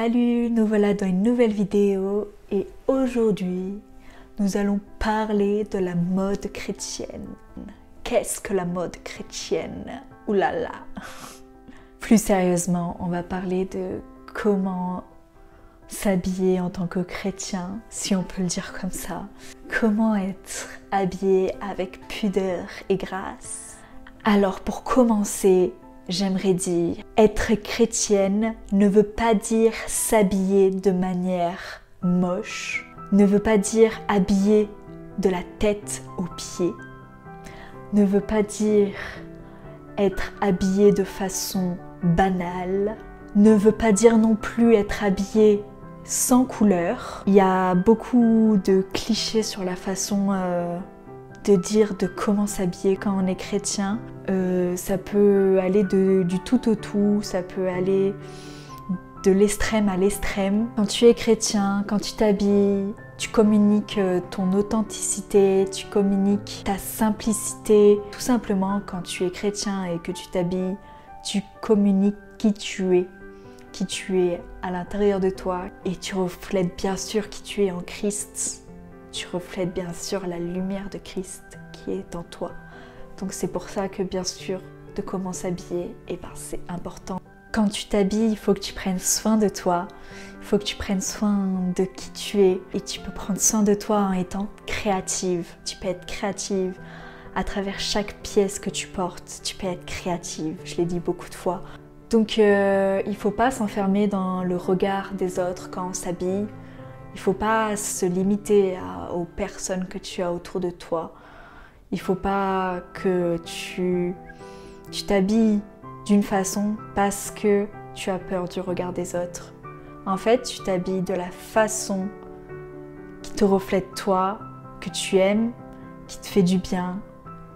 Salut, nous voilà dans une nouvelle vidéo et aujourd'hui nous allons parler de la mode chrétienne. Qu'est-ce que la mode chrétienne? Ouh là là. Plus sérieusement, on va parler de comment s'habiller en tant que chrétien, si on peut le dire comme ça. Comment être habillé avec pudeur et grâce. Alors pour commencer, j'aimerais dire, être chrétienne ne veut pas dire s'habiller de manière moche, ne veut pas dire habiller de la tête aux pieds, ne veut pas dire être habillé de façon banale, ne veut pas dire non plus être habillé sans couleur. Il y a beaucoup de clichés sur la façon de dire de comment s'habiller quand on est chrétien. Ça peut aller du tout au tout, ça peut aller de l'extrême à l'extrême. Quand tu es chrétien, quand tu t'habilles, tu communiques ton authenticité, tu communiques ta simplicité. Tout simplement, quand tu es chrétien et que tu t'habilles, tu communiques qui tu es à l'intérieur de toi et tu reflètes bien sûr qui tu es en Christ. Tu reflètes bien sûr la lumière de Christ qui est en toi. Donc c'est pour ça que bien sûr, de comment s'habiller, c'est important. Quand tu t'habilles, il faut que tu prennes soin de toi, il faut que tu prennes soin de qui tu es et tu peux prendre soin de toi en étant créative. Tu peux être créative à travers chaque pièce que tu portes, tu peux être créative, je l'ai dit beaucoup de fois. Donc il ne faut pas s'enfermer dans le regard des autres quand on s'habille. Il ne faut pas se limiter aux personnes que tu as autour de toi. Il ne faut pas que tu t'habilles d'une façon parce que tu as peur du regard des autres. En fait, tu t'habilles de la façon qui te reflète toi, que tu aimes, qui te fait du bien,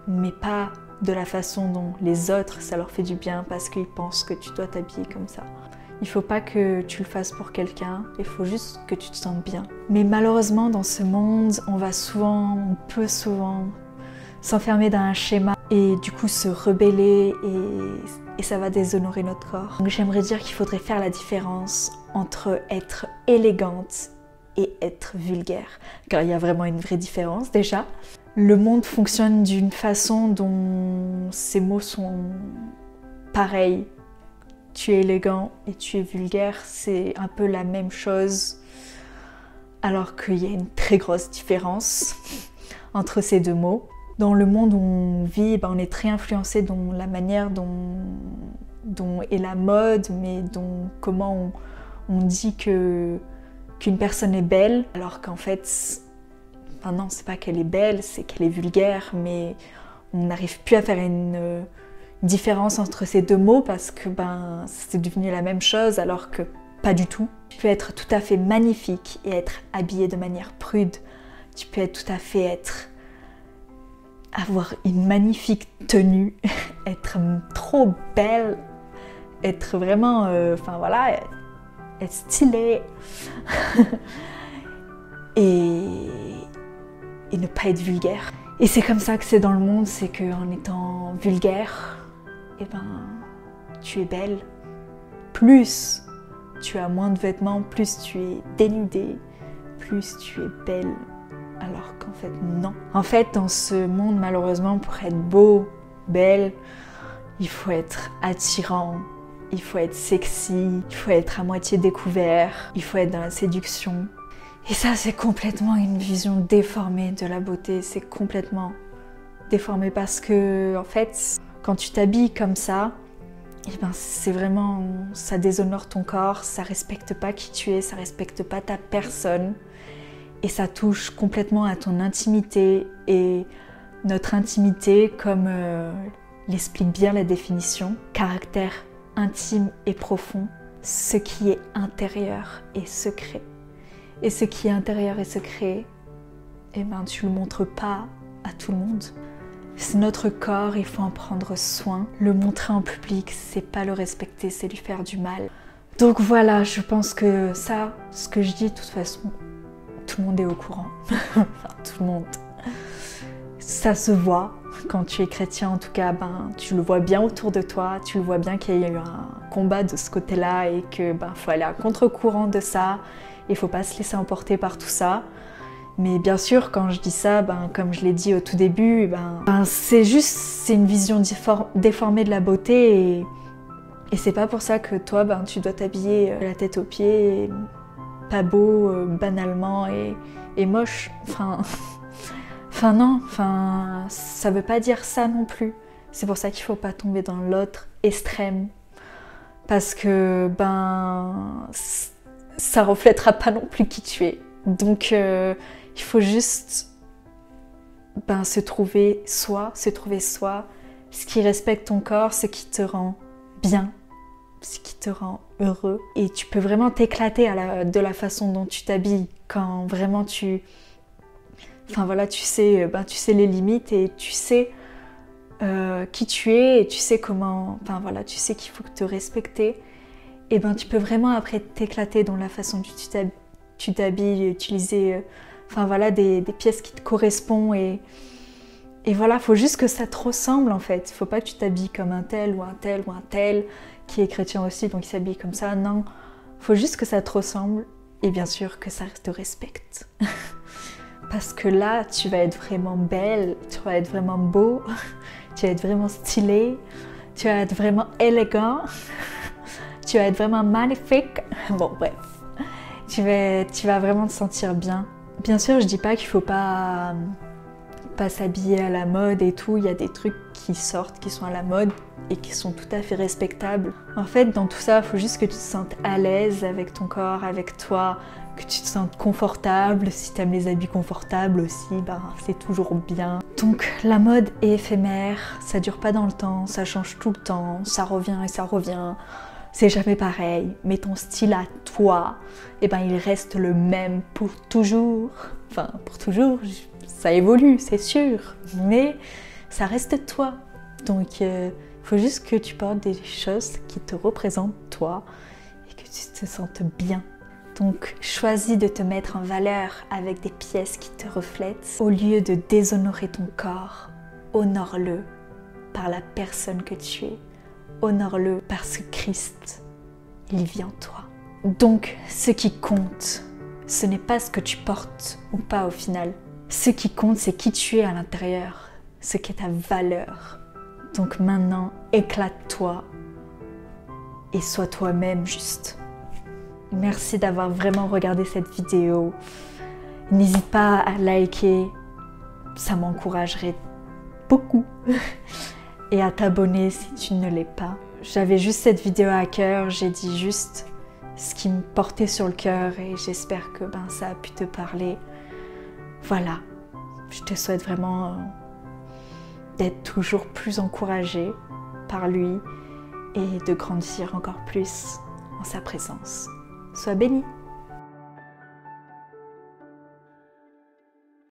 mais pas de la façon dont les autres, ça leur fait du bien parce qu'ils pensent que tu dois t'habiller comme ça. Il ne faut pas que tu le fasses pour quelqu'un, il faut juste que tu te sentes bien. Mais malheureusement, dans ce monde, on peut souvent s'enfermer dans un schéma et du coup se rebeller et ça va déshonorer notre corps. Donc j'aimerais dire qu'il faudrait faire la différence entre être élégante et être vulgaire. Car il y a vraiment une vraie différence déjà. Le monde fonctionne d'une façon dont ces mots sont pareils. Tu es élégant et tu es vulgaire, c'est un peu la même chose, alors qu'il y a une très grosse différence entre ces deux mots. Dans le monde où on vit, on est très influencé dans la manière dont est la mode, mais comment on dit qu'une personne est belle, alors qu'en fait, non, c'est pas qu'elle est belle, c'est qu'elle est vulgaire, mais on n'arrive plus à faire une différence entre ces deux mots parce que c'est devenu la même chose alors que pas du tout. Tu peux être tout à fait magnifique et être habillée de manière prude. Tu peux être tout à fait avoir une magnifique tenue, être trop belle, être vraiment, être stylée et ne pas être vulgaire. Et c'est comme ça que c'est dans le monde, c'est qu'en étant vulgaire, tu es belle. Plus tu as moins de vêtements, plus tu es dénudée, plus tu es belle. Alors qu'en fait, non. En fait, dans ce monde, malheureusement, pour être beau, belle, il faut être attirant, il faut être sexy, il faut être à moitié découvert, il faut être dans la séduction. Et ça, c'est complètement une vision déformée de la beauté. C'est complètement déformé parce que, en fait, quand tu t'habilles comme ça, c'est vraiment, ça déshonore ton corps, ça respecte pas qui tu es, ça respecte pas ta personne et ça touche complètement à ton intimité. Et notre intimité, comme l'explique bien la définition, caractère intime et profond, ce qui est intérieur et secret. Et ce qui est intérieur et secret, tu le montres pas à tout le monde. C'est notre corps, il faut en prendre soin. Le montrer en public, c'est pas le respecter, c'est lui faire du mal. Donc voilà, je pense que ça, ce que je dis, de toute façon, tout le monde est au courant. Enfin, tout le monde. Ça se voit, quand tu es chrétien en tout cas, ben, tu le vois bien autour de toi, tu le vois bien qu'il y a eu un combat de ce côté-là et que ben, faut aller à contre-courant de ça, il faut pas se laisser emporter par tout ça. Mais bien sûr, quand je dis ça, ben, comme je l'ai dit au tout début, c'est une vision déformée de la beauté et c'est pas pour ça que toi, ben, tu dois t'habiller la tête aux pieds, pas beau, banalement et moche. Non, ça veut pas dire ça non plus. C'est pour ça qu'il faut pas tomber dans l'autre extrême. Parce que, ça reflètera pas non plus qui tu es. Donc, il faut juste se trouver soi, ce qui respecte ton corps, ce qui te rend bien, ce qui te rend heureux. Et tu peux vraiment t'éclater de la façon dont tu t'habilles quand vraiment tu sais les limites et tu sais qui tu es et tu sais comment, tu sais qu'il faut te respecter. Et tu peux vraiment après t'éclater dans la façon dont tu t'habilles, utiliser des pièces qui te correspondent et voilà, faut juste que ça te ressemble en fait. Faut pas que tu t'habilles comme un tel ou un tel ou un tel qui est chrétien aussi donc il s'habille comme ça. Non, faut juste que ça te ressemble et bien sûr que ça te respecte. Parce que là, tu vas être vraiment belle, tu vas être vraiment beau, tu vas être vraiment stylé, tu vas être vraiment élégant, tu vas être vraiment magnifique. Bon, bref, tu vas vraiment te sentir bien. Bien sûr, je dis pas qu'il faut pas s'habiller à la mode et tout. Il y a des trucs qui sortent, qui sont à la mode et qui sont tout à fait respectables. En fait, dans tout ça, il faut juste que tu te sentes à l'aise avec ton corps, avec toi, que tu te sentes confortable. Si tu aimes les habits confortables aussi, c'est toujours bien. Donc la mode est éphémère, ça dure pas dans le temps, ça change tout le temps, ça revient et ça revient. C'est jamais pareil, mais ton style à toi, il reste le même pour toujours. Enfin, pour toujours, ça évolue, c'est sûr, mais ça reste toi. Donc, il faut juste que tu portes des choses qui te représentent toi et que tu te sentes bien. Donc, choisis de te mettre en valeur avec des pièces qui te reflètent. Au lieu de déshonorer ton corps, honore-le par la personne que tu es. Honore-le parce que Christ, il vit en toi. Donc, ce qui compte, ce n'est pas ce que tu portes ou pas au final. Ce qui compte, c'est qui tu es à l'intérieur, ce qu'est ta valeur. Donc maintenant, éclate-toi et sois toi-même juste. Merci d'avoir vraiment regardé cette vidéo. N'hésite pas à liker, ça m'encouragerait beaucoup. Et à t'abonner si tu ne l'es pas. J'avais juste cette vidéo à cœur, j'ai dit juste ce qui me portait sur le cœur et j'espère que ça a pu te parler. Voilà, je te souhaite vraiment d'être toujours plus encouragée par lui et de grandir encore plus en sa présence. Sois bénie!